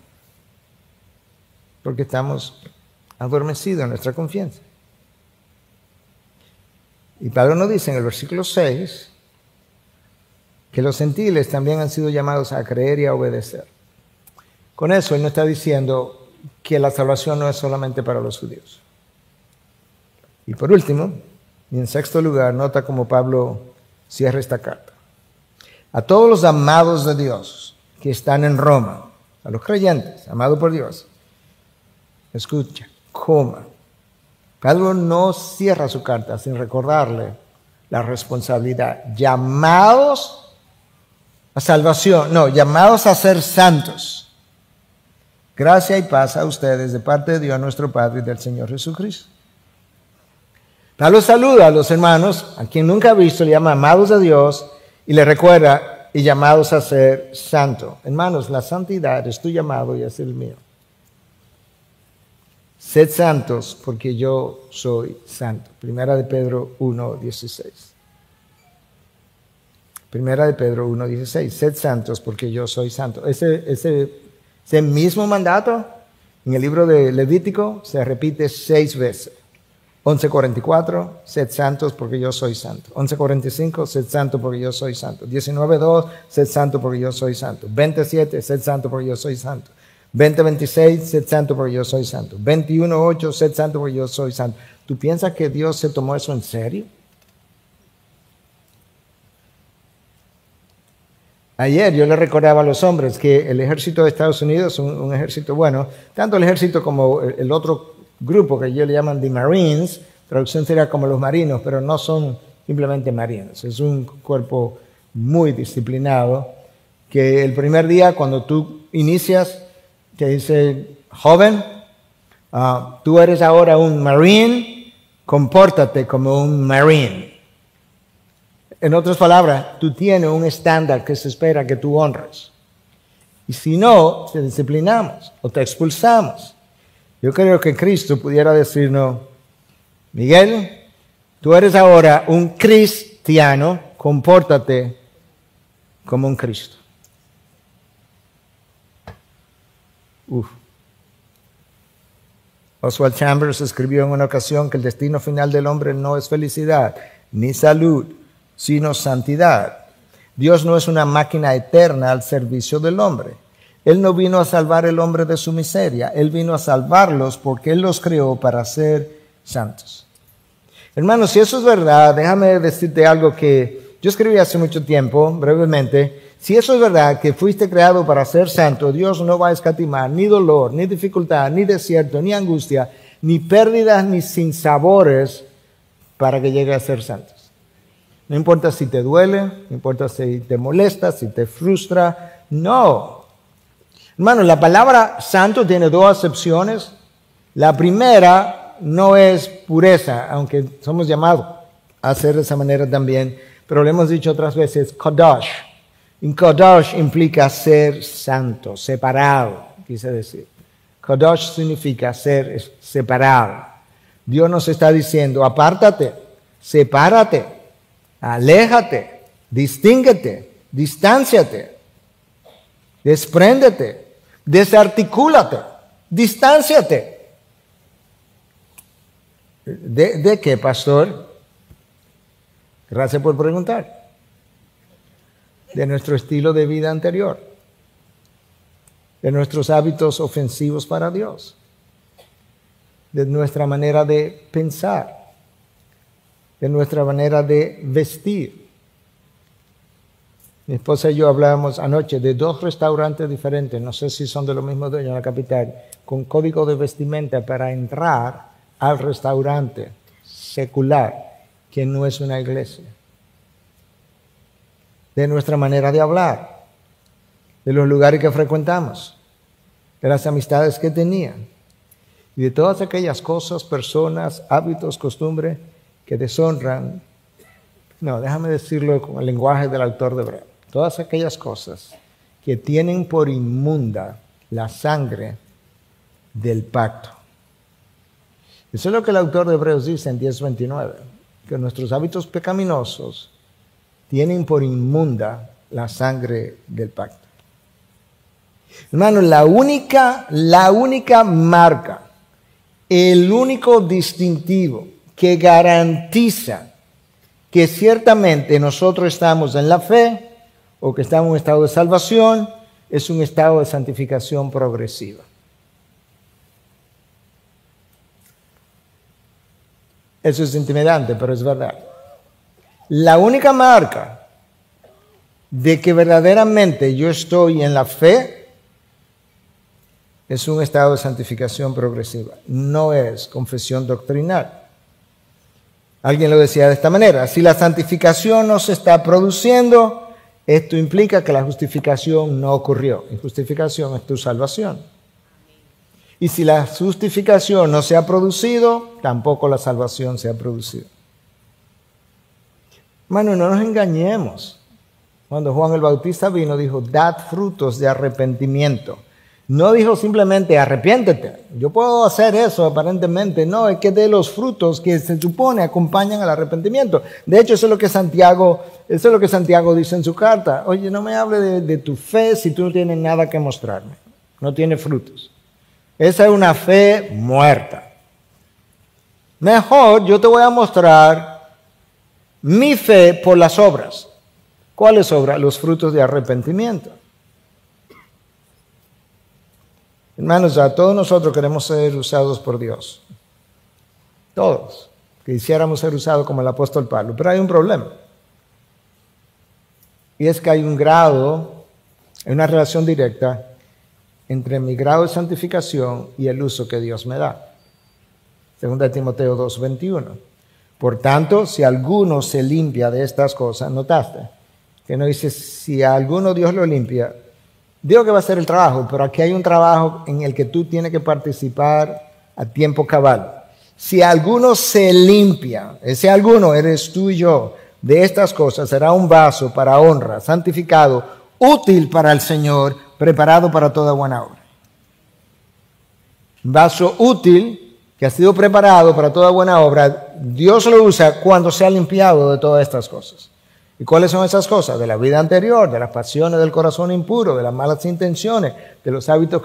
porque estamos adormecidos en nuestra confianza. Y Pablo nos dice en el versículo 6 que los gentiles también han sido llamados a creer y a obedecer. Con eso él no está diciendo que la salvación no es solamente para los judíos. Y por último, y en sexto lugar, nota cómo Pablo cierra esta carta. A todos los amados de Dios que están en Roma, a los creyentes, amados por Dios, escucha, Pablo no cierra su carta sin recordarle la responsabilidad. Llamados a salvación, llamados a ser santos. Gracia y paz a ustedes de parte de Dios nuestro Padre y del Señor Jesucristo. Pablo saluda a los hermanos, a quien nunca ha visto, le llama amados de Dios y le recuerda y llamados a ser santo. Hermanos, la santidad es tu llamado y es el mío. Sed santos porque yo soy santo. Primera de Pedro 1:16. Primera de Pedro 1:16. Sed santos porque yo soy santo. Ese mismo mandato en el libro de Levítico se repite 6 veces. 11:44, sed santos porque yo soy santo. 11:45, sed santo porque yo soy santo. 19:2, sed santo porque yo soy santo. 20:7, sed santo porque yo soy santo. 20:26, sed santo porque yo soy santo. 21:8, sed santo porque yo soy santo. ¿Tú piensas que Dios se tomó eso en serio? Ayer yo le recordaba a los hombres que el ejército de Estados Unidos es un ejército bueno, tanto el ejército como el otro grupo que ellos le llaman the Marines, traducción sería como los marinos, pero no son simplemente marinos, es un cuerpo muy disciplinado, que el primer día cuando tú inicias te dice, joven, tú eres ahora un Marine, compórtate como un Marine. En otras palabras, tú tienes un estándar que se espera que tú honres. Y si no, te disciplinamos o te expulsamos. Yo creo que Cristo pudiera decirnos, Miguel, tú eres ahora un cristiano, compórtate como un Cristo. Oswald Chambers escribió en una ocasión que el destino final del hombre no es felicidad ni salud, sino santidad. Dios no es una máquina eterna al servicio del hombre. Él no vino a salvar al hombre de su miseria. Él vino a salvarlos porque Él los creó para ser santos. Hermanos, si eso es verdad, déjame decirte algo que yo escribí hace mucho tiempo, brevemente. Si eso es verdad, que fuiste creado para ser santo, Dios no va a escatimar ni dolor, ni dificultad, ni desierto, ni angustia, ni pérdidas, ni sinsabores para que llegue a ser santos. No importa si te duele, no importa si te molesta, si te frustra, no. Hermano, la palabra santo tiene 2 acepciones. La primera no es pureza, aunque somos llamados a hacer de esa manera también, pero le hemos dicho otras veces, kadosh. Y kadosh implica ser santo, separado, quise decir. Kadosh significa ser separado. Dios nos está diciendo, apártate, sepárate, aléjate, distínguete, distánciate, despréndete, desarticúlate, distánciate. ¿De qué, pastor? Gracias por preguntar. De nuestro estilo de vida anterior, de nuestros hábitos ofensivos para Dios, de nuestra manera de pensar, de nuestra manera de vestir. Mi esposa y yo hablábamos anoche de 2 restaurantes diferentes, no sé si son de los mismos dueños en la capital, con código de vestimenta para entrar al restaurante secular, que no es una iglesia. De nuestra manera de hablar, de los lugares que frecuentamos, de las amistades que tenían, y de todas aquellas cosas, personas, hábitos, costumbres que deshonran, no, déjame decirlo con el lenguaje del autor de Hebreos, todas aquellas cosas que tienen por inmunda la sangre del pacto. Eso es lo que el autor de Hebreos dice en 10:29, que nuestros hábitos pecaminosos tienen por inmunda la sangre del pacto. Hermano, la única marca, el único distintivo que garantiza que ciertamente nosotros estamos en la fe o que estamos en un estado de salvación es un estado de santificación progresiva. Eso es intimidante, pero es verdad. La única marca de que verdaderamente yo estoy en la fe es un estado de santificación progresiva. No es confesión doctrinal. Alguien lo decía de esta manera: si la santificación no se está produciendo, esto implica que la justificación no ocurrió. Y justificación es tu salvación. Y si la justificación no se ha producido, tampoco la salvación se ha producido. Hermano, no nos engañemos. Cuando Juan el Bautista vino, dijo, dad frutos de arrepentimiento. No dijo simplemente, arrepiéntete. Yo puedo hacer eso aparentemente. No, es que de los frutos que se supone acompañan al arrepentimiento. De hecho, eso es lo que Santiago dice en su carta. Oye, no me hable de tu fe si tú no tienes nada que mostrarme. No tiene frutos. Esa es una fe muerta. Mejor yo te voy a mostrar mi fe por las obras. ¿Cuáles obras? Los frutos de arrepentimiento. Hermanos, a todos nosotros queremos ser usados por Dios. Todos. Quisiéramos ser usados como el apóstol Pablo. Pero hay un problema. Y es que hay un grado, hay una relación directa entre mi grado de santificación y el uso que Dios me da. 2 Timoteo 2:21. Por tanto, si alguno se limpia de estas cosas, ¿notaste? Que no dice, si a alguno Dios lo limpia, digo que va a hacer el trabajo, pero aquí hay un trabajo en el que tú tienes que participar a tiempo cabal. Si alguno se limpia, ese alguno eres tú y yo, de estas cosas, será un vaso para honra, santificado, útil para el Señor, preparado para toda buena obra. Un vaso útil que ha sido preparado para toda buena obra, Dios lo usa cuando se ha limpiado de todas estas cosas. ¿Y cuáles son esas cosas? De la vida anterior, de las pasiones del corazón impuro, de las malas intenciones, de los hábitos